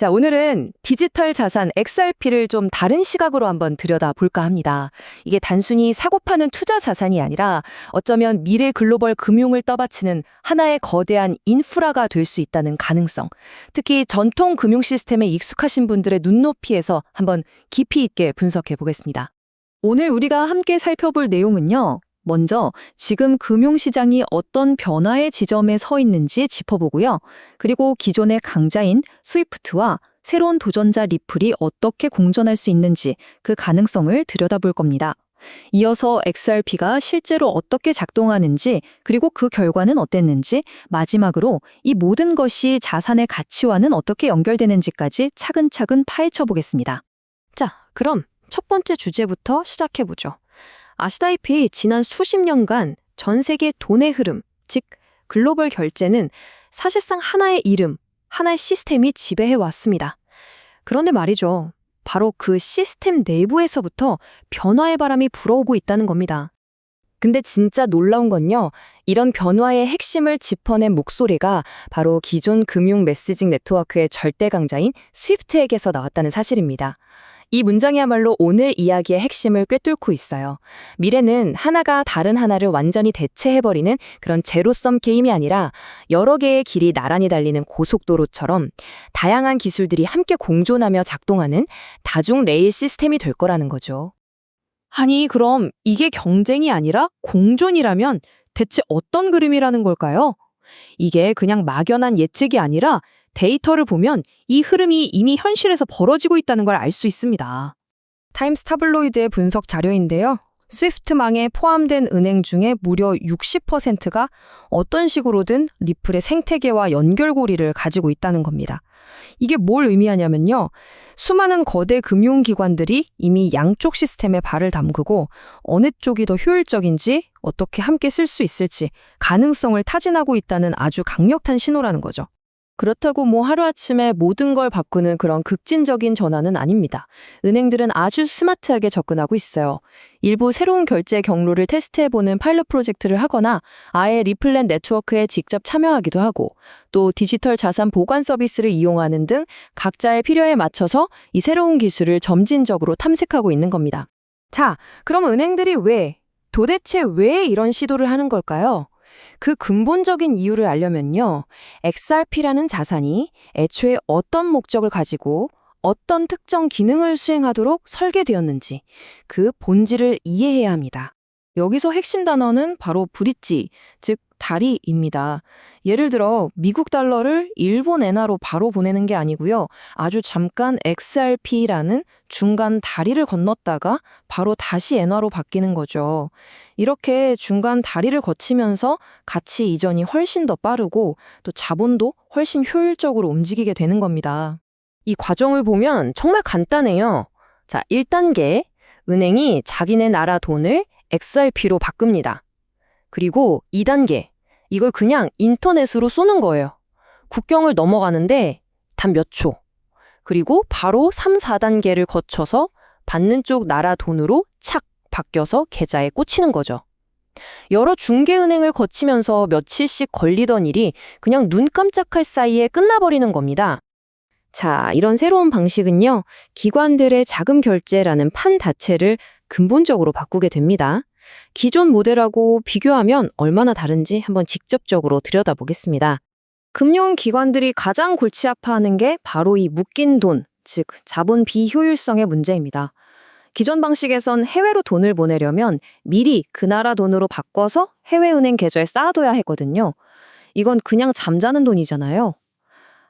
자, 오늘은 디지털 자산 XRP를 좀 다른 시각으로 한번 들여다볼까 합니다. 이게 단순히 사고 파는 투자 자산이 아니라 어쩌면 미래 글로벌 금융을 떠받치는 하나의 거대한 인프라가 될 수 있다는 가능성. 특히 전통 금융 시스템에 익숙하신 분들의 눈높이에서 한번 깊이 있게 분석해 보겠습니다. 오늘 우리가 함께 살펴볼 내용은요. 먼저 지금 금융시장이 어떤 변화의 지점에 서 있는지 짚어보고요. 그리고 기존의 강자인 스위프트와 새로운 도전자 리플이 어떻게 공존할 수 있는지 그 가능성을 들여다볼 겁니다. 이어서 XRP가 실제로 어떻게 작동하는지 그리고 그 결과는 어땠는지 마지막으로 이 모든 것이 자산의 가치와는 어떻게 연결되는지까지 차근차근 파헤쳐 보겠습니다. 자, 그럼 첫 번째 주제부터 시작해보죠. 아시다시피 지난 수십 년간 전 세계 돈의 흐름, 즉 글로벌 결제는 사실상 하나의 이름, 하나의 시스템이 지배해 왔습니다. 그런데 말이죠. 바로 그 시스템 내부에서부터 변화의 바람이 불어오고 있다는 겁니다. 근데 진짜 놀라운 건요. 이런 변화의 핵심을 짚어낸 목소리가 바로 기존 금융 메시징 네트워크의 절대 강자인 스위프트에게서 나왔다는 사실입니다. 이 문장이야말로 오늘 이야기의 핵심을 꿰뚫고 있어요. 미래는 하나가 다른 하나를 완전히 대체해버리는 그런 제로섬 게임이 아니라 여러 개의 길이 나란히 달리는 고속도로처럼 다양한 기술들이 함께 공존하며 작동하는 다중 레일 시스템이 될 거라는 거죠. 아니, 그럼 이게 경쟁이 아니라 공존이라면 대체 어떤 그림이라는 걸까요? 이게 그냥 막연한 예측이 아니라 데이터를 보면 이 흐름이 이미 현실에서 벌어지고 있다는 걸 알 수 있습니다. 타임스 타블로이드의 분석 자료인데요. 스위프트망에 포함된 은행 중에 무려 60%가 어떤 식으로든 리플의 생태계와 연결고리를 가지고 있다는 겁니다. 이게 뭘 의미하냐면요. 수많은 거대 금융기관들이 이미 양쪽 시스템에 발을 담그고 어느 쪽이 더 효율적인지 어떻게 함께 쓸 수 있을지 가능성을 타진하고 있다는 아주 강력한 신호라는 거죠. 그렇다고 하루아침에 모든 걸 바꾸는 그런 극진적인 전환은 아닙니다. 은행들은 아주 스마트하게 접근하고 있어요. 일부 새로운 결제 경로를 테스트해보는 파일럿 프로젝트를 하거나 아예 리플렛 네트워크에 직접 참여하기도 하고 또 디지털 자산 보관 서비스를 이용하는 등 각자의 필요에 맞춰서 이 새로운 기술을 점진적으로 탐색하고 있는 겁니다. 자, 그럼 은행들이 도대체 왜 이런 시도를 하는 걸까요? 그 근본적인 이유를 알려면요. XRP라는 자산이 애초에 어떤 목적을 가지고 어떤 특정 기능을 수행하도록 설계되었는지 그 본질을 이해해야 합니다. 여기서 핵심 단어는 바로 브릿지, 즉 다리입니다. 예를 들어 미국 달러를 일본 엔화로 바로 보내는 게 아니고요. 아주 잠깐 XRP라는 중간 다리를 건넜다가 바로 다시 엔화로 바뀌는 거죠. 이렇게 중간 다리를 거치면서 가치 이전이 훨씬 더 빠르고 또 자본도 훨씬 효율적으로 움직이게 되는 겁니다. 이 과정을 보면 정말 간단해요. 자, 1단계, 은행이 자기네 나라 돈을 XRP로 바꿉니다. 그리고 2단계, 이걸 그냥 인터넷으로 쏘는 거예요. 국경을 넘어가는데 단 몇 초. 그리고 바로 3, 4단계를 거쳐서 받는 쪽 나라 돈으로 착 바뀌어서 계좌에 꽂히는 거죠. 여러 중개은행을 거치면서 며칠씩 걸리던 일이 그냥 눈 깜짝할 사이에 끝나버리는 겁니다. 자, 이런 새로운 방식은요, 기관들의 자금 결제라는 판 자체를 근본적으로 바꾸게 됩니다. 기존 모델하고 비교하면 얼마나 다른지 한번 직접적으로 들여다보겠습니다. 금융기관들이 가장 골치 아파하는 게 바로 이 묶인 돈, 즉 자본 비효율성의 문제입니다. 기존 방식에선 해외로 돈을 보내려면 미리 그 나라 돈으로 바꿔서 해외은행 계좌에 쌓아둬야 했거든요. 이건 그냥 잠자는 돈이잖아요.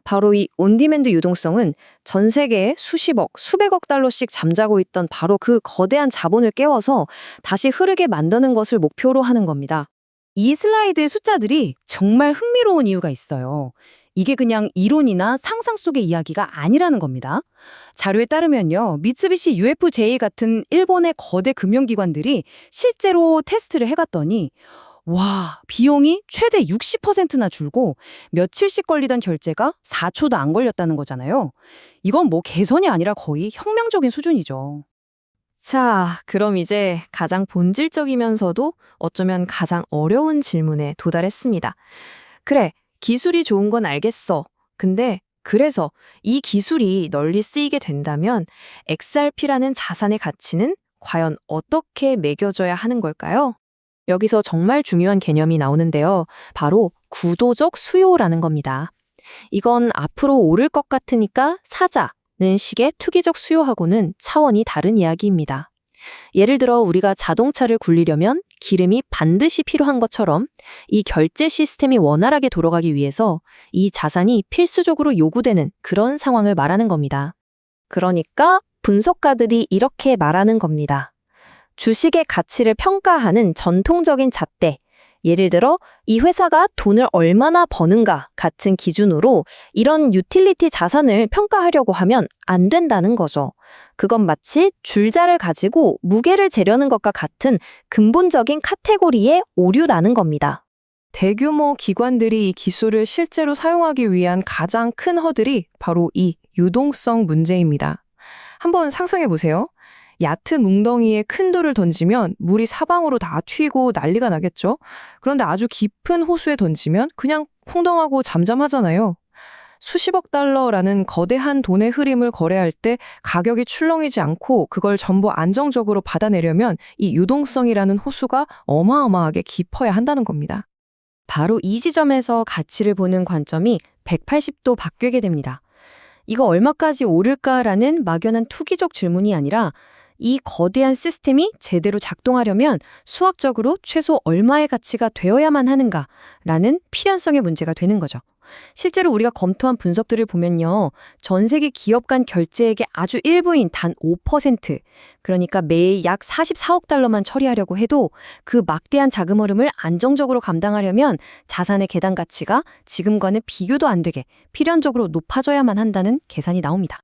바로 이 온디맨드 유동성은 전 세계에 수십억, 수백억 달러씩 잠자고 있던 바로 그 거대한 자본을 깨워서 다시 흐르게 만드는 것을 목표로 하는 겁니다. 이 슬라이드의 숫자들이 정말 흥미로운 이유가 있어요. 이게 그냥 이론이나 상상 속의 이야기가 아니라는 겁니다. 자료에 따르면요, 미쓰비시 UFJ 같은 일본의 거대 금융기관들이 실제로 테스트를 해갔더니 와, 비용이 최대 60%나 줄고 며칠씩 걸리던 결제가 4초도 안 걸렸다는 거잖아요. 이건 개선이 아니라 거의 혁명적인 수준이죠. 자, 그럼 이제 가장 본질적이면서도 어쩌면 가장 어려운 질문에 도달했습니다. 그래, 기술이 좋은 건 알겠어. 근데 그래서 이 기술이 널리 쓰이게 된다면 XRP라는 자산의 가치는 과연 어떻게 매겨져야 하는 걸까요? 여기서 정말 중요한 개념이 나오는데요. 바로 구도적 수요라는 겁니다. 이건 앞으로 오를 것 같으니까 사자는 식의 투기적 수요하고는 차원이 다른 이야기입니다. 예를 들어 우리가 자동차를 굴리려면 기름이 반드시 필요한 것처럼 이 결제 시스템이 원활하게 돌아가기 위해서 이 자산이 필수적으로 요구되는 그런 상황을 말하는 겁니다. 그러니까 분석가들이 이렇게 말하는 겁니다. 주식의 가치를 평가하는 전통적인 잣대, 예를 들어 이 회사가 돈을 얼마나 버는가 같은 기준으로 이런 유틸리티 자산을 평가하려고 하면 안 된다는 거죠. 그건 마치 줄자를 가지고 무게를 재려는 것과 같은 근본적인 카테고리에 오류라는 겁니다. 대규모 기관들이 이 기술을 실제로 사용하기 위한 가장 큰 허들이 바로 이 유동성 문제입니다. 한번 상상해 보세요. 얕은 웅덩이에 큰 돌을 던지면 물이 사방으로 다 튀고 난리가 나겠죠? 그런데 아주 깊은 호수에 던지면 그냥 콩덩하고 잠잠하잖아요. 수십억 달러라는 거대한 돈의 흐름을 거래할 때 가격이 출렁이지 않고 그걸 전부 안정적으로 받아내려면 이 유동성이라는 호수가 어마어마하게 깊어야 한다는 겁니다. 바로 이 지점에서 가치를 보는 관점이 180도 바뀌게 됩니다. 이거 얼마까지 오를까라는 막연한 투기적 질문이 아니라 이 거대한 시스템이 제대로 작동하려면 수학적으로 최소 얼마의 가치가 되어야만 하는가라는 필연성의 문제가 되는 거죠. 실제로 우리가 검토한 분석들을 보면요. 전 세계 기업 간 결제액의 아주 일부인 단 5%, 그러니까 매일 약 44억 달러만 처리하려고 해도 그 막대한 자금 흐름을 안정적으로 감당하려면 자산의 계단 가치가 지금과는 비교도 안 되게 필연적으로 높아져야만 한다는 계산이 나옵니다.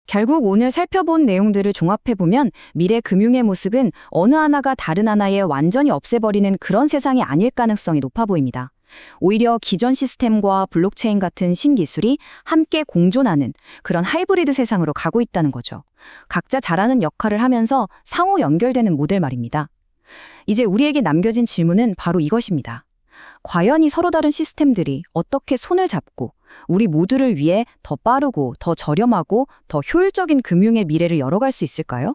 결국 오늘 살펴본 내용들을 종합해보면 미래 금융의 모습은 어느 하나가 다른 하나에 완전히 없애버리는 그런 세상이 아닐 가능성이 높아 보입니다. 오히려 기존 시스템과 블록체인 같은 신기술이 함께 공존하는 그런 하이브리드 세상으로 가고 있다는 거죠. 각자 잘하는 역할을 하면서 상호 연결되는 모델 말입니다. 이제 우리에게 남겨진 질문은 바로 이것입니다. 과연 이 서로 다른 시스템들이 어떻게 손을 잡고 우리 모두를 위해 더 빠르고 더 저렴하고 더 효율적인 금융의 미래를 열어갈 수 있을까요?